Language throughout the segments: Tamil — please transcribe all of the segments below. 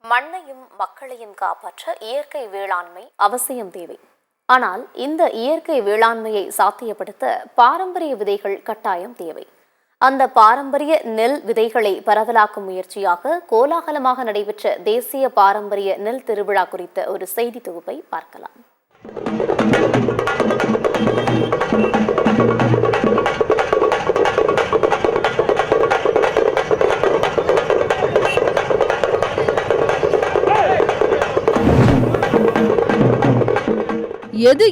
மண்ணையும் மக்களையும் காப்பாற்ற இயற்கை வேளாண்மை அவசியம் தேவை. ஆனால் இந்த இயற்கை வேளாண்மையை சாத்தியப்படுத்த பாரம்பரிய விதைகள் கட்டாயம் தேவை. அந்த பாரம்பரிய நெல் விதைகளை பரவலாக்கும் முயற்சியாக கோலாகலமாக நடைபெற்ற தேசிய பாரம்பரிய நெல் திருவிழா குறித்த ஒரு செய்தி தொகுப்பை பார்க்கலாம்.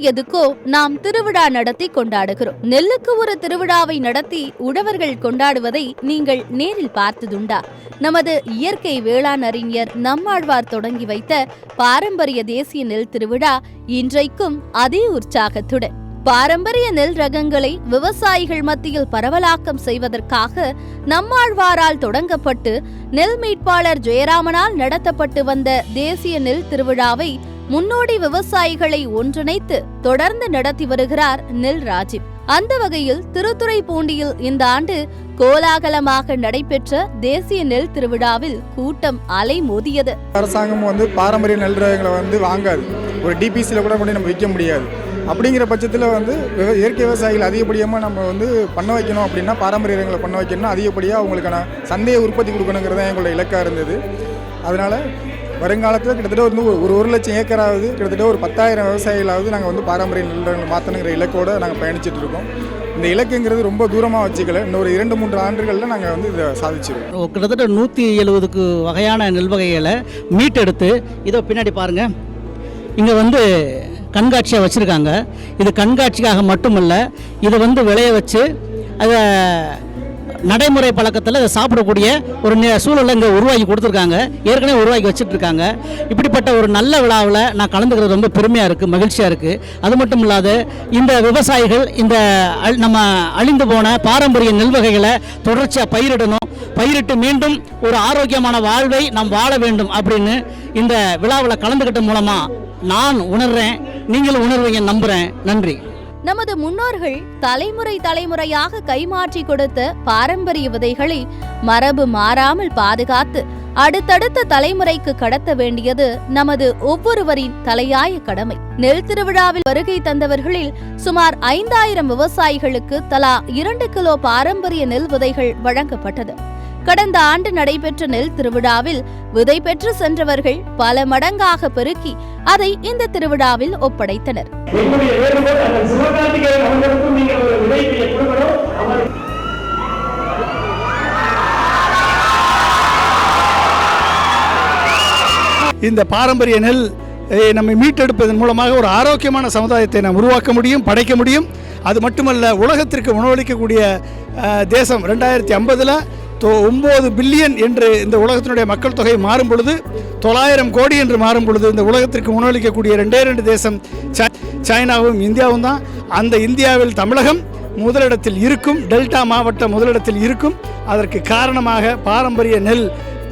எதுக்கோ நாம் திருவிழா நடத்தி கொண்டாடுகிறோம். நெல்லுக்கு ஒரு திருவிழாவை நடத்தி உழவர்கள் கொண்டாடுவதை நீங்கள் நேரில் பார்த்ததுண்டா? நமது இயற்கை வேளாண் அறிஞர் நம்மாழ்வார் தொடங்கி வைத்த பாரம்பரிய தேசிய நெல் திருவிழா இன்றைக்கும் அதே உற்சாகத்துடன் பாரம்பரிய நெல் ரகங்களை விவசாயிகள் மத்தியில் பரவலாக்கம் செய்வதற்காக நம்மாழ்வாரால் தொடங்கப்பட்டு நெல் மீட்பாளர் ஜெயராமனால் நடத்தப்பட்டு வந்த தேசிய நெல் திருவிழாவை முன்னோடி விவசாயிகளை ஒன்றிணைத்து தொடர்ந்து நடத்தி வருகிறார் நெல் ராஜீவ். அந்த வகையில் திருத்துறைப்பூண்டியில் இந்த ஆண்டு கோலாகலமாக நடைபெற்ற தேசிய நெல் திருவிழாவில் கூட்டம் அலை மோதியது. அரசாங்கம் பாரம்பரிய நெல் ரகங்களை வாங்காது, ஒரு டிபிசியில் கூட கொண்டு நம்ம விற்க முடியாது. அப்படிங்கிற பட்சத்தில் இயற்கை விவசாயிகள் அதிகப்படியாக நம்ம பண்ண வைக்கணும் அப்படின்னா, பாரம்பரிய ரகங்களை பண்ண வைக்கணும்னா அதிகப்படியாக அவங்களுக்கான சந்தையை உற்பத்தி கொடுக்கணுங்கிறது தான் எங்களோட இலக்காக இருந்தது. அதனால் வருங்காலத்தில் கிட்டத்தட்ட ஒரு 1,00,000 ஏக்கராவது, கிட்டத்தட்ட ஒரு 10,000 விவசாயிகளாவது நாங்கள் பாரம்பரிய நெல் ரகங்களை மாற்றணுங்கிற இலக்கோடு நாங்கள் பயணிச்சுட்டு இருக்கோம். இந்த இலக்குங்கிறது ரொம்ப தூரமாக வச்சுக்கல, இன்னொரு 2-3 ஆண்டுகளில் நாங்கள் இதை சாதிச்சிருக்கோம். கிட்டத்தட்ட 170க்கு வகையான நெல் வகைகளை மீட்டெடுத்து இதோ பின்னாடி பாருங்கள், இங்கே கண்காட்சியாக வச்சுருக்காங்க. இது கண்காட்சிக்காக மட்டுமல்ல, இதை விளைய வச்சு அதை நடைமுறை பழக்கத்தில் அதை சாப்பிடக்கூடிய ஒரு சூழலை இங்கே உருவாக்கி கொடுத்துருக்காங்க, ஏற்கனவே உருவாக்கி வச்சுட்ருக்காங்க. இப்படிப்பட்ட ஒரு நல்ல விழாவில் நான் கலந்துக்கிறது ரொம்ப பெருமையாக இருக்குது, மகிழ்ச்சியாக இருக்குது. அது மட்டும் இல்லாத இந்த விவசாயிகள் இந்த நம்ம அழிந்து போன பாரம்பரிய நெல் வகைகளை தொடர்ச்சியாக பயிரிட்டு மீண்டும் ஒரு ஆரோக்கியமான வாழ்வை நாம் வாழ வேண்டும் அப்படின்னு இந்த விழாவில் கலந்துக்கிட்ட மூலமாக நான் உணர்றேன், நீங்களும் உணர்வீங்க நம்புகிறேன். நன்றி. நமது முன்னோர்கள் தலைமுறையாக கைமாற்றி கொடுத்த பாரம்பரிய விதைகளை மரபு மாறாமல் பாதுகாத்து அடுத்தடுத்த தலைமுறைக்கு கடத்த வேண்டியது நமது ஒவ்வொருவரின் தலையாய கடமை. நெல் திருவிழாவில் வருகை தந்தவர்களில் சுமார் 5,000 விவசாயிகளுக்கு தலா 2 கிலோ பாரம்பரிய நெல் விதைகள் வழங்கப்பட்டது. கடந்த ஆண்டு நடைபெற்ற நெல் திருவிழாவில் விதை பெற்று சென்றவர்கள் பல மடங்காக பெருக்கி அதை இந்த திருவிழாவில் ஒப்படைத்தனர். இந்த பாரம்பரிய நெல் நம்ம மீட்டெடுப்பதன் மூலமாக ஒரு ஆரோக்கியமான சமுதாயத்தை நாம் உருவாக்க முடியும், படைக்க முடியும். அது மட்டுமல்ல, உலகத்திற்கு உணவளிக்கக்கூடிய தேசம் 2050 9 பில்லியன் என்று இந்த உலகத்தினுடைய மக்கள் தொகை மாறும் பொழுது, 900 கோடி என்று மாறும் பொழுது, இந்த உலகத்திற்கு உணவளிக்கக்கூடிய 2 தேசம் சைனாவும் இந்தியாவும் தான். அந்த இந்தியாவில் தமிழகம் முதலிடத்தில் இருக்கும், டெல்டா மாவட்டம் முதலிடத்தில் இருக்கும். அதற்கு காரணமாக பாரம்பரிய நெல்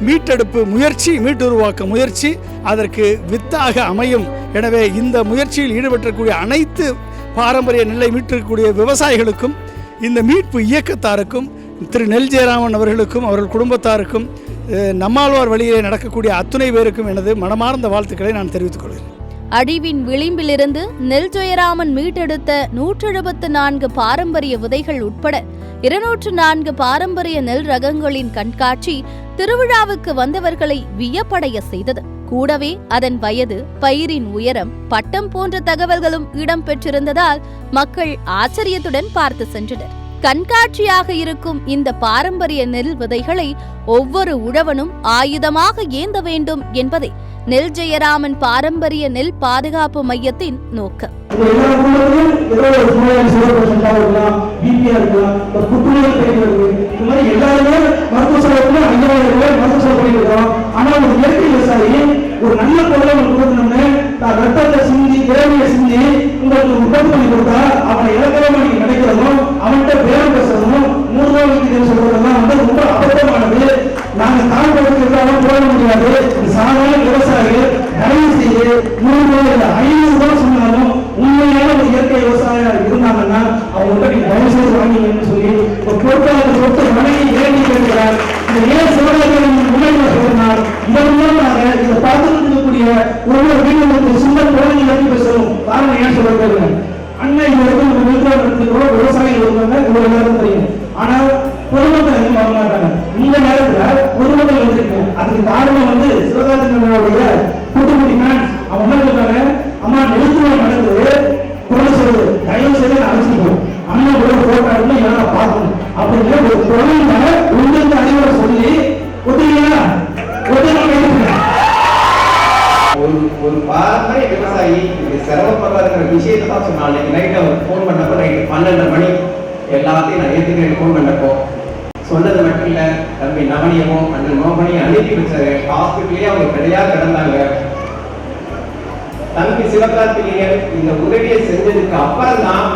மீட்டெடுப்பு முயற்சி, மீட்டுருவாக்க முயற்சி அதற்கு வித்தாக அமையும். எனவே இந்த முயற்சியில் ஈடுபட்டக்கூடிய அனைத்து பாரம்பரிய நெல்லை மீட்டெடுக்கக்கூடிய விவசாயிகளுக்கும், இந்த மீட்பு இயக்கத்தாருக்கும், திரு நெல் ஜெயராமன் அவர்களுக்கும் அவர்கள் குடும்பத்தாருக்கும், நம்மாழ்வார் வழியிலே நடக்கக்கூடிய அத்துணை பேருக்கும் எனது மனமார்ந்த வாழ்த்துக்களை நான் தெரிவித்துக் கொள்கிறேன். அழிவின் விளிம்பிலிருந்து நெல் ஜெயராமன் மீட்டெடுத்த 174 பாரம்பரிய விதைகள் உட்பட 204 பாரம்பரிய நெல் ரகங்களின் கண்காட்சி திருவிழாவுக்கு வந்தவர்களை வியப்படைய செய்தது. கூடவே அதன் வயது, பயிரின் உயரம், பட்டம் போன்ற தகவல்களும் இடம்பெற்றிருந்ததால் மக்கள் ஆச்சரியத்துடன் பார்த்து சென்றனர். கண்காட்சியாக இருக்கும் இந்த பாரம்பரிய நெல் விதைகளை ஒவ்வொரு உழவனும் ஆயுதமாக ஏந்த வேண்டும் என்பதே நெல் ஜெயராமன் பாரம்பரிய நெல் பாதுகாப்பு மையத்தின் நோக்கம். ஒரு நல்ல பொருளை கொடுக்கணும்னு ரத்தத்தை சிந்தி திறமையை சிந்தி உங்களுக்கு உற்பத்தி பண்ணி கொடுத்தா அவனை இலக்கணமா நீங்க நினைக்கிறதும் அவன்கிட்ட பேரம் பேசுறதும் 3 ரூபாய்க்கு சொல்றதெல்லாம் ரொம்ப அபத்தமானது. நாங்க தாழ்படுத்திருந்தாலும் போட முடியாது. சாதாரண விவசாயிகள் தயவு செய்து 100 ரூபாய் இல்லை 500 ரூபாய் சொன்னாலும் உண்மையான ஒரு இயற்கை விவசாயிகள் இருந்தாங்கன்னா அவங்கள்ட்ட நீங்க தயவு செய்து வாங்கிங்கன்னு சொல்லி ஒரு பொருட்களை வணங்கி வேண்டி கேட்கிறார். இந்த ஏன் சிவராஜன் முன்னாடி சொன்னால் இதெல்லாம் இதை பார்த்துட்டு இருக்கக்கூடிய ஒவ்வொரு வீடுகளுக்கு சின்ன குழந்தைகள் பற்றி பேசணும். காரணம் ஏன் சொல்றது, அண்ணன் இது வரைக்கும் நம்ம நிறுவனம் நடத்திக்கிறோம், விவசாயிகள் வருவாங்க, இவ்வளவு நேரம் தெரியும். ஆனால் பொதுமக்கள் எதுவும் வர மாட்டாங்க. இந்த நேரத்துல பொதுமக்கள் வந்திருக்கு. அதுக்கு காரணம் வந்து சிவகாசினுடைய கூட்டுக்குடி மேன்ஸ் அவங்க என்ன சொல்றாங்க, அம்மா நிறுத்துவோம் நடந்தது குறை சொல்லுது, தயவு செய்து அழைச்சிப்போம், அண்ணன் கூட போட்டோ எடுத்து எல்லாம் பார்க்கணும் அப்படிங்கிற ஒரு குழந்தை உங்களுக்கு அறிவுரை சொல்லி ஒத்துறீங்களா? ஒரு பாரம்பரிய விவசாயி இது சிரமப்படுற விஷயத்தை தான் சொன்னாங்க. நைட் அவர் ஃபோன் பண்ணப்போ நைட்டு 12 மணி எல்லாத்தையும் நான் ஏற்றுக்கிறேன். ஃபோன் பண்ணப்போ சொன்னது மட்டும் இல்லை, தம்பி நவனியமும் அந்த நோபனையும் அனுப்பி வச்சாரு. ஹாஸ்பிட்டலே அவங்க கிடையாது கிடந்தாங்க. தம்பி சிவகார்த்திகேயன் இந்த உதவியை செஞ்சதுக்கு அப்புறம் தான்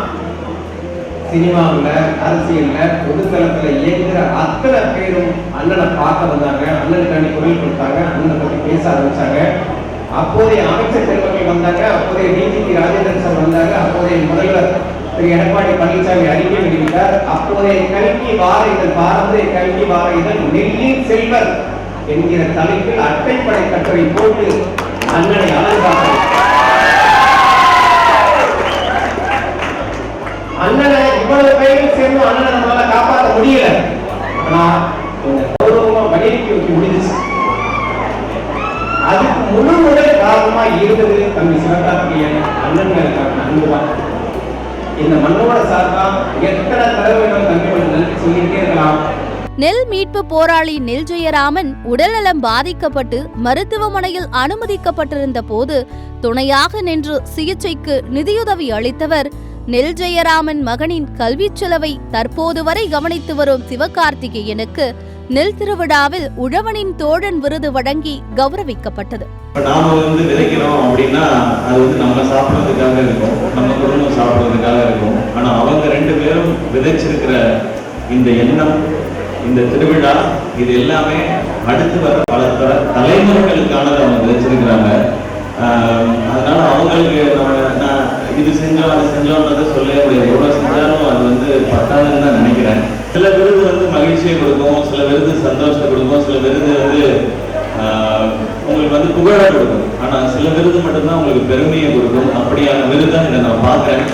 சினிமாவில், அரசியலில், பொதுத்தளத்தில் இயங்குகிற அத்தனை பேரும் அண்ணனை பார்க்க வந்தாங்க, அண்ணனுக்காண்டி குரல் கொடுத்தாங்க, அண்ணனை பற்றி பேச ஆரம்பிச்சாங்க. அப்போதைய அமைச்சர் பெருமக்கள் வந்தாங்க, அப்போதைய டிஜிபி ராஜேந்திரன் சார் வந்தாங்க, அப்போதைய முதல்வர் திரு எடப்பாடி பழனிசாமி அறிக்கை வெளியிட்டார். அப்போதைய கல்வி வார இதழ், பாரம்பரிய கல்வி வார இதழ் நெல்லின் செல்வர் என்கிற தலைப்பில் அட்டைப்படை கட்டுரை போட்டு அண்ணனை அலங்காரம். அண்ணனை இவ்வளவு பேரும் சேர்ந்து அண்ணனை நம்மளால காப்பாற்ற முடியல. ஆனா கொஞ்சம் கௌரவமா வலியுறுத்தி வைக்க முடிஞ்சிச்சு. அதுக்கு முழு முதல் காரணமா இருந்தது தம்பி சிவகார்த்திகேயன் அண்ணன்களுக்கான அன்புதான். இந்த மண்ணோட சார்பா எத்தனை தடவை தம்பி நன்றி சொல்லிட்டே இருக்கலாம். நெல் மீட்பு போராளி நெல் ஜெயராமன் உடல்நலம் பாதிக்கப்பட்டு மருத்துவமனையில் அனுமதிக்கப்பட்டிருந்த போது துணையாக நின்று சிகிச்சைக்கு நிதியுதவி அளித்தவர் நெல் ஜெயராமன் மகனின் கல்வி செலவை தற்போது வரை கவனித்து வரும் சிவகார்த்திகேயனுக்கு நெல் திருவிழாவில் உழவனின் தோழன் விருது வழங்கி கௌரவிக்கப்பட்டது. நாம விதைக்கிறோம் அப்படின்னா அது நம்ம சாப்பிட்றதுக்காக இருக்கும், நம்ம குடும்பம் சாப்பிட்றதுக்காக இருக்கும். ஆனா அவங்க 2 பேரும் விதைச்சிருக்கிற இந்த எண்ணம், இந்த திருவிழா, இது எல்லாமே அடுத்து வர பல தலைமுறைகளுக்கானதை அவங்க விதைச்சிருக்கிறாங்க. அதனால அவங்களுக்கு நம்ம இது செஞ்சோம் அது செஞ்சோம்ன்றதை சொல்லவே முடியாது. எவ்வளவு செஞ்சாலும் அது பத்தாதுன்னு தான் நினைக்கிறேன். சில விருது மகிழ்ச்சியை கொடுக்கும், சில விருது சந்தோஷத்தை கொடுக்கும், சில விருது உங்களுக்கு புகழ கொடுக்கும். ஆனா சில விருது மட்டும்தான் உங்களுக்கு பெருமையை கொடுக்கும். அப்படியான விருதான் இதை நான் பார்க்கிறேன்.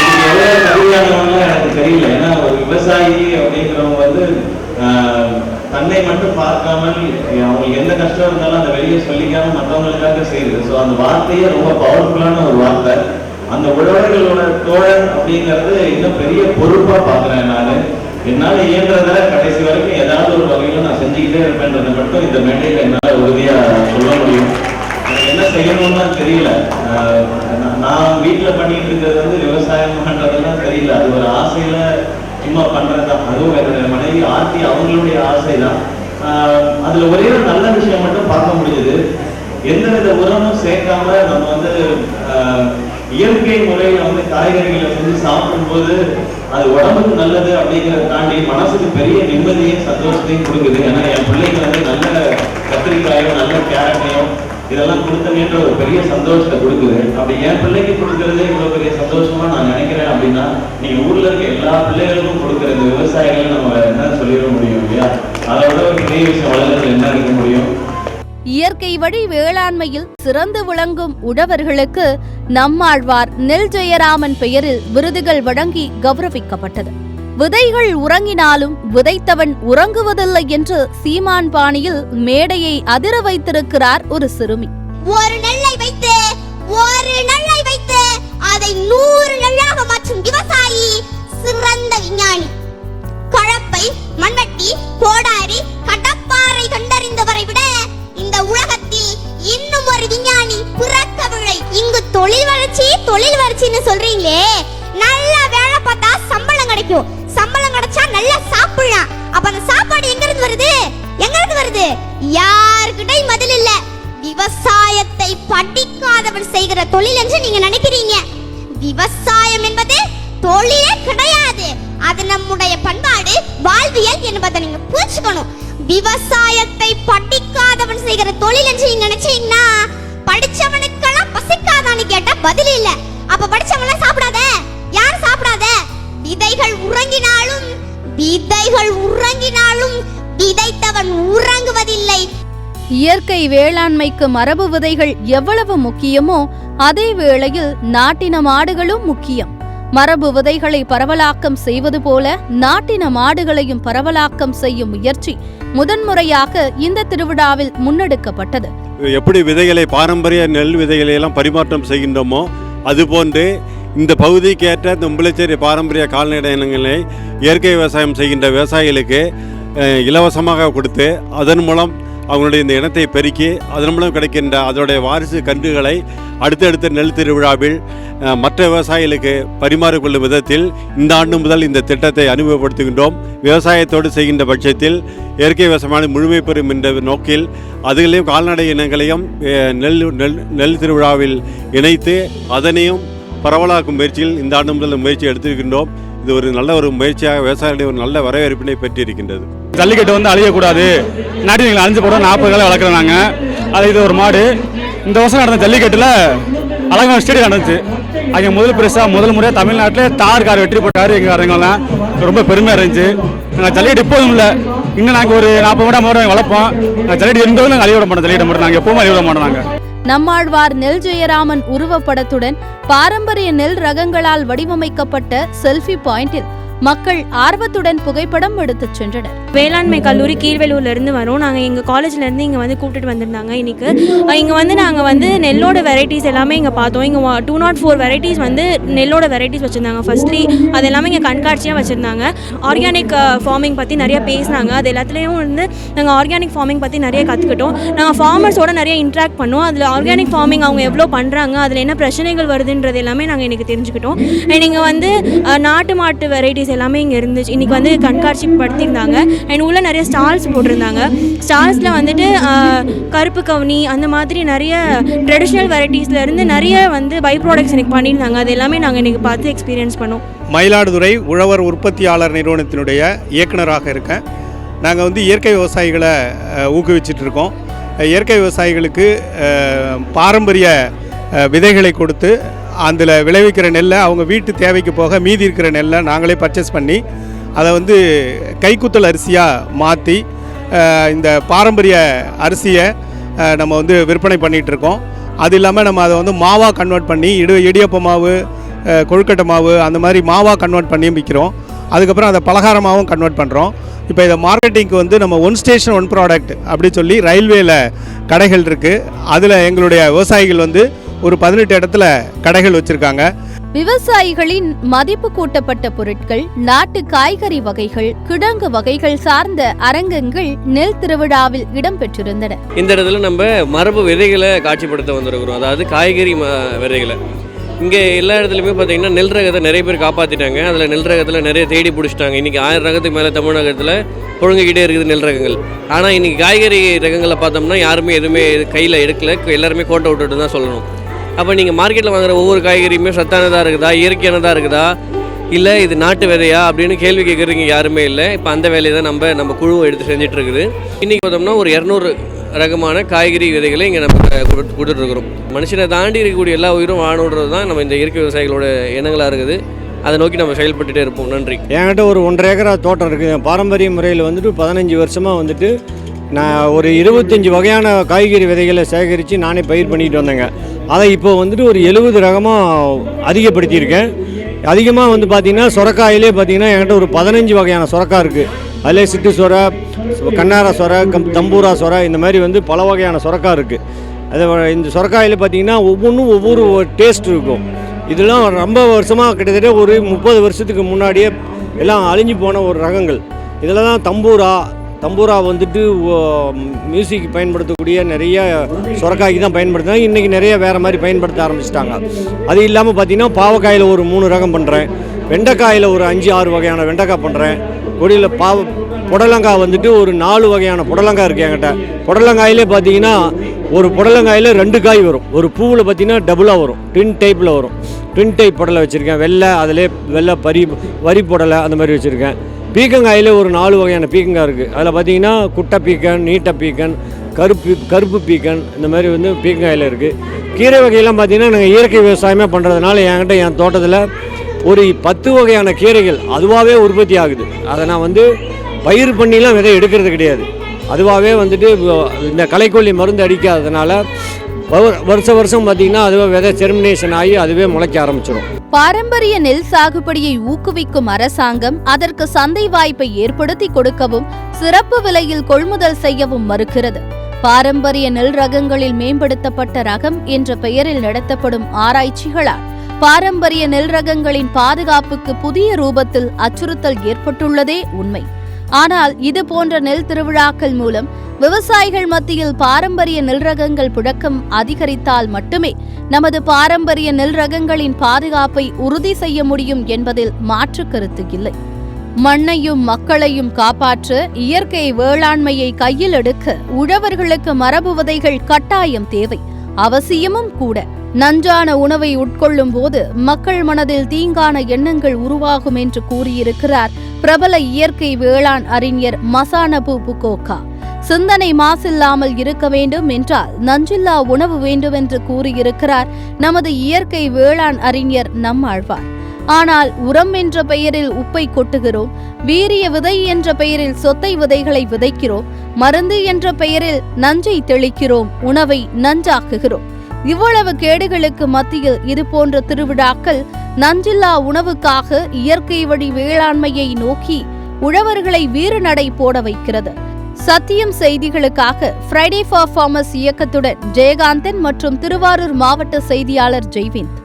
இது எவ்வளவு சரியானவங்க எனக்கு தெரியல. ஏன்னா ஒரு விவசாயி அப்படிங்கிறவங்க தன்னை மட்டும் பார்க்காமல் அவங்களுக்கு எந்த கஷ்டம் இருந்தாலும் அந்த வெளியே சொல்லிக்காம மற்றவங்களுக்காக செய்யுது. ஸோ அந்த வார்த்தையே ரொம்ப பவர்ஃபுல்லான ஒரு வார்த்தை. அந்த உழவர்களோட தோழன் அப்படிங்கிறது இன்னும் பெரிய பொறுப்பா பார்க்குறேன். நான் என்னால் இயன்றதை கடைசி வரைக்கும் ஏதாவது ஒரு வகையில் நான் செஞ்சுக்கிட்டே இருப்பேன்றதை மட்டும் இந்த மேடையில் என்னால் உறுதியாக சொல்ல முடியும். எனக்கு என்ன செய்யணும்னு தெரியல. நான் வீட்டில் பண்ணிட்டு இருக்கிறது விவசாயம் பண்றதெல்லாம் தெரியல. அது ஒரு ஆசையில சும்மா பண்றதுதான். அதுவும் என்னுடைய மனைவி ஆர்த்தி அவங்களுடைய ஆசை தான். அதுல ஒரே ஒரு நல்ல விஷயம் மட்டும் பார்க்க முடியுது. எந்தவித உரமும் சேர்க்காம நம்ம இயற்கை முறையில காய்கறிகளை செஞ்சு சாப்பிடும்போது அது உடம்புக்கு நல்லது அப்படிங்கிறத தாண்டி மனசுக்கு பெரிய நிம்மதியும் சந்தோஷத்தையும் கொடுக்குது. ஏன்னா என் பிள்ளைங்க நல்ல கத்திரிக்காயும் நல்ல கேரட்டையும் இதெல்லாம் கொடுத்தனேன்ற ஒரு பெரிய சந்தோஷத்தை கொடுக்குது. அப்படி என் பிள்ளைக்கு கொடுக்கறதே இவ்வளவு பெரிய சந்தோஷமா நான் நினைக்கிறேன் அப்படின்னா நீங்க ஊர்ல இருக்க எல்லா பிள்ளைகளுக்கும் கொடுக்குற இந்த விவசாயிகள் நம்ம என்ன சொல்லிட முடியும் இல்லையா? அதோட ஒரு பெரிய விஷயம் வளர்ந்து என்ன இருக்க முடியும்? இயற்கை வழி வேளாண்மையில் சிறந்து விளங்கும் உழவர்களுக்கு நம்மாழ்வார் நெல் ஜெயராமன் பெயரில் விருதுகள் வழங்கி கௌரவிக்கப்பட்டது. விதைகள் உறங்கினாலும் விதைத்தவன் உறங்குவதில்லை என்று சீமான் பாணியில் மேடையை அதிர வைத்திருக்கிறார் ஒரு சிறுமி. ஒரு நெல்லை வைத்து அதை 100 நெல்லாக மாற்றும் விவசாயி சிறந்த விஞ்ஞானி. கலப்பை, மண்வெட்டி, கோடாரி, கடப்பாறை கண்டறிந்தவரை விட இந்த உலகத்தில் இன்னும் ஒரு விஞ்ஞானி பிறக்கவில்லை. இங்கு தொழில் வளர்ச்சின்னு சொல்றீங்களே, நல்ல வேலை பார்த்தா சம்பளம் கிடைக்கும். சம்பளம் கிடைச்சா நல்லா சாப்பிடலாம். அப்ப அந்த சாப்பாடு எங்க இருந்து வருது? யாருக்கிட்டையும் பதில் இல்ல. விவசாயத்தை படிக்காதவன் செய்கிற தொழில் என்று நீங்க நினைக்கிறீங்க. விவசாயம் என்பது தொழிலே கிடையாது. அது நம்முடைய பண்பாடு, வாழ்வியல் என்பதை நீங்க புரிஞ்சுக்கணும். விவசாயத்தை படிக்காதவன் செய்கிற தொழில் என்று நீங்க நினைச்சீங்கன்னா படிச்சவனுக்கெல்லாம் பசிக்காதான்னு கேட்டா பதில் இல்ல. அப்ப படிச்சவன் சாப்பிடாத, யார் சாப்பிடாத? விதைகள் உறங்கினாலும் விதைத்தவன் உறங்குவதில்லை. இயற்கை வேளாண்மைக்கு மரபு விதைகள் எவ்வளவு முக்கியமோ அதே வேளையில் நாட்டின மாடுகளும் முக்கியம். மரபு விதைகளை பரவலாக்கம் செய்வது போல நாட்டின மாடுகளையும் பரவலாக்கம் செய்யும் முயற்சி முதன்முறையாக இந்த திருவிழாவில் முன்னெடுக்கப்பட்டது. எப்படி விதைகளை பாரம்பரிய நெல் விதைகளை எல்லாம் பரிமாற்றம் செய்கின்றோமோ அதுபோன்று இந்த பகுதிக்கு ஏற்ற இந்த உம்பளச்சேரி பாரம்பரிய கால்நடை இனங்களை இயற்கை விவசாயம் செய்கின்ற விவசாயிகளுக்கு இலவசமாக கொடுத்து அதன் மூலம் அவங்களுடைய இந்த இனத்தை பெருக்கி அதன் மூலம் கிடைக்கின்ற அதனுடைய வாரிசு கன்றுகளை அடுத்தடுத்த நெல் திருவிழாவில் மற்ற விவசாயிகளுக்கு பரிமாறிக்கொள்ளும் விதத்தில் இந்த ஆண்டு முதல் இந்த திட்டத்தை அறிமுகப்படுத்துகின்றோம். விவசாயத்தோடு செய்கின்ற பட்சத்தில் இயற்கை விவசாயம் முழுமை பெறும் என்ற நோக்கில் அதுகளையும் கால்நடை இனங்களையும் நெல் திருவிழாவில் இணைத்து அதனையும் பரவலாக்கும் முயற்சியில் இந்த ஆண்டு முதல் முயற்சி எடுத்திருக்கின்றோம். இது ஒரு நல்ல ஒரு முயற்சியாக விவசாயிகளுடைய ஒரு நல்ல வரவேற்பினை பெற்றிருக்கின்றது. ஜல்லிக்கட்டு வந்து அழியக்கூடாது, நாட்டு நீங்கள் அழிஞ்சு போட 40 காலம் வளர்க்குறோம் நாங்கள். அது இது ஒரு மாடு. இந்த வருஷம் நடந்த ஜல்லிக்கட்டில் அழகான ஸ்டேடியம் நடந்துச்சு. அங்கே முதல் முறையாக தமிழ்நாட்டில் தார் கார் வெற்றி போட்டார் எங்கள் அரங்கெல்லாம். ரொம்ப பெருமையாக இருந்துச்சு. நாங்கள் ஜல்லிக்கட்டு இப்போதும் இல்லை, இன்னும் நாங்கள் ஒரு 40 மாடு வளர்ப்போம். ஜல்லிக்கட்டு இருந்தவங்க நாங்கள் அழிவிட மாட்டோம். ஜல்லிக்கட்டு மட்டும் நாங்கள் எப்போவும் அழிவிட மாட்டோம். நாங்கள் நம்மாழ்வார் நெல் ஜெயராமன் உருவப்படத்துடன் பாரம்பரிய நெல் ரகங்களால் வடிவமைக்கப்பட்ட செல்ஃபி பாயிண்டில் மக்கள் ஆர்வத்துடன் புகைப்படம் எடுத்துச் சென்றனர். வேளாண்மை கல்லூரி கீழ்வேலூர்ல இருந்து வரோம். நாங்கள் எங்கள் காலேஜ்ல இருந்து இங்கே வந்து கூப்பிட்டு வந்திருந்தாங்க. இன்னைக்கு இங்கே வந்து நாங்கள் வந்து நெல்லோட வெரைட்டிஸ் எல்லாமே இங்கே பார்த்தோம். இங்கே 204 வெரைட்டிஸ் வந்து நெல்லோட வெரைட்டிஸ் வச்சுருந்தாங்க. ஃபர்ஸ்ட்லி அது எல்லாமே இங்கே கண்காட்சியாக வச்சுருந்தாங்க. ஆர்கானிக் ஃபார்மிங் பற்றி நிறைய பேசினாங்க. அது எல்லாத்துலேயும் வந்து நாங்கள் ஆர்கானிக் ஃபார்மிங் பற்றி நிறைய கற்றுக்கிட்டோம். நாங்கள் ஃபார்மர்ஸோட நிறைய இன்ட்ராக்ட் பண்ணோம். அதில் ஆர்கானிக் ஃபார்மிங் அவங்க எவ்வளோ பண்ணுறாங்க, அதில் என்ன பிரச்சனைகள் வருதுன்றது எல்லாமே நாங்கள் எனக்கு தெரிஞ்சுக்கிட்டோம். இங்கே வந்து நாட்டு மாட்டு வெரைட்டிஸ் எல்லாமே இங்கே இருந்துச்சு. இன்றைக்கி வந்து கண்காட்சி படுத்தியிருந்தாங்க. அண்ட் உள்ள நிறைய ஸ்டால்ஸ் போட்டிருந்தாங்க. ஸ்டால்ஸில் வந்துட்டு கருப்பு கவுனி அந்த மாதிரி நிறைய ட்ரெடிஷ்னல் வெரைட்டிஸ்லேருந்து நிறைய வந்து பை ப்ராடக்ட்ஸ் எனக்கு பண்ணியிருந்தாங்க. அது எல்லாமே நாங்கள் இன்றைக்கி பார்த்து எக்ஸ்பீரியன்ஸ் பண்ணோம். மயிலாடுதுறை உழவர் உற்பத்தியாளர் நிறுவனத்தினுடைய இயக்குனராக இருக்கேன். நாங்கள் வந்து இயற்கை விவசாயிகளை ஊக்குவிச்சிட்டு இருக்கோம். இயற்கை விவசாயிகளுக்கு பாரம்பரிய விதைகளை கொடுத்து அதில் விளைவிக்கிற நெல்லை அவங்க வீட்டு தேவைக்கு போக மீதி இருக்கிற நெல்லை நாங்களே பர்ச்சேஸ் பண்ணி அதை வந்து கைக்குத்தல் அரிசியாக மாற்றி இந்த பாரம்பரிய அரிசியை நம்ம வந்து விற்பனை பண்ணிகிட்ருக்கோம். அது இல்லாமல் நம்ம அதை வந்து மாவாக கன்வெர்ட் பண்ணி இடியப்ப மாவு, கொழுக்கட்டை மாவு அந்த மாதிரி மாவாக கன்வெர்ட் பண்ணி விற்கிறோம். அதுக்கப்புறம் அதை பலகாரமாகவும் கன்வெர்ட் பண்ணுறோம். இப்போ இதை மார்க்கெட்டிங்க்கு வந்து நம்ம 1 ஸ்டேஷன் 1 ப்ராடக்ட் அப்படி சொல்லி ரயில்வேல கடைகள் இருக்குது. அதில் எங்களுடைய விவசாயிகள் வந்து ஒரு 18 இடத்துல கடைகள் வச்சுருக்காங்க. விவசாயிகளின் மதிப்பு கூட்டப்பட்ட பொருட்கள், நாட்டு காய்கறி வகைகள், கிழங்கு வகைகள் சார்ந்த அரங்கங்கள் நெல் திருவிழாவில் இடம்பெற்றிருந்தன. இந்த இடத்துல நம்ம மரபு விதைகளை காட்சிப்படுத்த வந்திருக்கிறோம். அதாவது காய்கறி விதைகளை இங்கே எல்லா இடத்துலையுமே பார்த்தீங்கன்னா நெல் ரகத்தை நிறைய பேர் காப்பாற்றிட்டாங்க. அதில் நெல் ரகத்தில் நிறைய தேடி பிடிச்சிட்டாங்க. இன்றைக்கி 1000 ரகத்துக்கு மேலே தமிழகத்தில் புழங்கிக்கிட்டே இருக்குது நெல் ரகங்கள். ஆனால் இன்றைக்கி காய்கறி ரகங்களை பார்த்தோம்னா யாருமே எதுவுமே கையில் எடுக்கல, எல்லாருமே கோட்டை விட்டுட்டு தான் சொல்லணும். அப்போ நீங்கள் மார்க்கெட்டில் வாங்குகிற ஒவ்வொரு காய்கறியுமே சத்தானதாக இருக்குதா, இயற்கையானதாக இருக்குதா, இல்லை இது நாட்டு விதையா அப்படின்னு கேள்வி கேட்குறதுங்க யாருமே இல்லை. இப்போ அந்த வேலையை தான் நம்ம குழுவை எடுத்து செஞ்சிட்ருக்குது. இன்றைக்கி பார்த்தோம்னா ஒரு 200 ரகமான காய்கறி விதைகளை இங்கே நம்ம கொடுத்துட்ருக்குறோம். மனுஷனை தாண்டி இருக்கக்கூடிய எல்லா உயிரும் வாழணுன்றது தான் நம்ம இந்த இயற்கை விவசாயிகளோட எண்ணங்களாக இருக்குது. அதை நோக்கி நம்ம செயல்பட்டுகிட்டே இருப்போம். நன்றி. என்கிட்ட ஒரு 1.5 ஏக்கரா தோட்டம் இருக்குது. பாரம்பரிய முறையில் வந்துட்டு 15 வருஷமாக வந்துட்டு நான் ஒரு 25 வகையான காய்கறி விதைகளை சேகரித்து நானே பயிர் பண்ணிட்டு வந்தேங்க. அதை இப்போ வந்துட்டு ஒரு 70 ரகமாக அதிகப்படுத்தியிருக்கேன். அதிகமாக வந்து பார்த்திங்கன்னா சொரக்காயிலே பார்த்திங்கன்னா என்கிட்ட ஒரு 15 வகையான சொரக்காய் இருக்குது. அதிலே சிட்டு சொரை, கண்ணார சொரை, தம்பூரா சொரை, இந்த மாதிரி வந்து பல வகையான சொரக்காய் இருக்குது. அது இந்த சொரக்காயில் பார்த்திங்கன்னா ஒவ்வொன்றும் ஒவ்வொரு டேஸ்ட் இருக்கும். இதெல்லாம் ரொம்ப வருஷமாக கிட்டத்தட்ட ஒரு 30 வருஷத்துக்கு முன்னாடியே எல்லாம் அழிஞ்சு போன ஒரு ரகங்கள். இதில் தான் தம்பூரா வந்துட்டு மியூசிக் பயன்படுத்தக்கூடிய நிறைய சொரக்காய்க்கு தான் பயன்படுத்தினாங்க. இன்றைக்கி நிறைய வேறு மாதிரி பயன்படுத்த ஆரம்பிச்சிட்டாங்க. அது இல்லாமல் பார்த்திங்கன்னா பாவக்காயில் ஒரு 3 ரகம் பண்ணுறேன். வெண்டைக்காயில் ஒரு 5-6 வகையான வெண்டைக்காய் பண்ணுறேன். கொடியில் புடலங்காய் வந்துட்டு ஒரு 4 வகையான புடலங்காய் இருக்குது என்கிட்ட. புடலங்காயிலே பார்த்திங்கன்னா ஒரு புடலங்காயில் 2 காய் வரும். ஒரு பூவில் பார்த்திங்கன்னா டபுளாக வரும், ட்வின் டைப்பில் வரும். ட்வின் டைப் புடலை வச்சுருக்கேன். அதிலே வெள்ளை வரி புடலை அந்த மாதிரி வச்சுருக்கேன். பீக்கங்காயில் ஒரு 4 வகையான பீக்கங்காய் இருக்குது. அதில் பார்த்திங்கன்னா குட்டை பீக்கன், நீட்ட பீக்கன், கருப்பு பீக்கன், இந்த மாதிரி வந்து பீக்கங்காயில் இருக்குது. கீரை வகையெல்லாம் பார்த்திங்கன்னா நாங்கள் இயற்கை விவசாயமே பண்ணுறதுனால என்கிட்ட என் தோட்டத்தில் ஒரு 10 வகையான கீரைகள் அதுவாகவே உற்பத்தி ஆகுது. அதை நான் வந்து பயிர் பண்ணிலாம் விதை எடுக்கிறது கிடையாது. அதுவாகவே வந்துட்டு இந்த களைக்கொல்லி மருந்து அடிக்காததுனால வருஷம் பார்த்திங்கன்னா அதுவே விதை ஜெர்மினேஷன் ஆகி அதுவே முளைக்க ஆரம்பிச்சிடும். பாரம்பரிய நெல் சாகுபடியை ஊக்குவிக்கும் அரசாங்கம் அதற்கு சந்தை வாய்ப்பை ஏற்படுத்தி கொடுக்கவும் சிறப்பு விலையில் கொள்முதல் செய்யவும் மறுக்கிறது. பாரம்பரிய நெல் ரகங்களில் மேம்படுத்தப்பட்ட ரகம் என்ற பெயரில் நடத்தப்படும் ஆராய்ச்சிகளால் பாரம்பரிய நெல் ரகங்களின் பாதுகாப்புக்கு புதிய ரூபத்தில் அச்சுறுத்தல் ஏற்பட்டுள்ளதே உண்மை. ஆனால் இது போன்ற நெல் திருவிழாக்கள் மூலம் விவசாயிகள் மத்தியில் பாரம்பரிய நெல் ரகங்கள் புழக்கம் அதிகரித்தால் மட்டுமே நமது பாரம்பரிய நெல் ரகங்களின் பாதுகாப்பை உறுதி செய்ய முடியும் என்பதில் மாற்று கருத்து இல்லை. மண்ணையும் மக்களையும் காப்பாற்ற இயற்கை வேளாண்மையை கையில் எடுக்க உழவர்களுக்கு மரபு விதைகள் கட்டாயம் தேவை, அவசியமும் கூட. நஞ்சான உணவை உட்கொள்ளும் போது மக்கள் மனதில் தீங்கான எண்ணங்கள் உருவாகும் என்று கூறியிருக்கிறார் பிரபல இயற்கை வேளாண் அறிஞர் மசானபு புகோகா. சிந்தனை மாசில்லாமல் இருக்க வேண்டும் என்றால் நஞ்சில்லா உணவு வேண்டும் என்று கூறியிருக்கிறார் நமது இயற்கை வேளாண் அறிஞர் நம்மாழ்வார். ஆனால் உரம் என்ற பெயரில் உப்பை கொட்டுகிறோம், வீரிய விதை என்ற பெயரில் சொத்தை விதைகளை விதைக்கிறோம், மருந்து என்ற பெயரில் நஞ்சை தெளிக்கிறோம், உணவை நஞ்சாக்குகிறோம். இவ்வளவு கேடுகளுக்கு மத்தியில் இதுபோன்ற திருவிழாக்கள் நஞ்சில்லா உணவுக்காக இயற்கை வழி வேளாண்மையை நோக்கி உழவர்களை வீறுநடை போட வைக்கிறது. சத்தியம் செய்திகளுக்காக ஃப்ரைடே ஃபார் ஃபார்மர்ஸ் இயக்கத்துடன் ஜெயகாந்தன் மற்றும் திருவாரூர் மாவட்ட செய்தியாளர் ஜெய்விந்த்.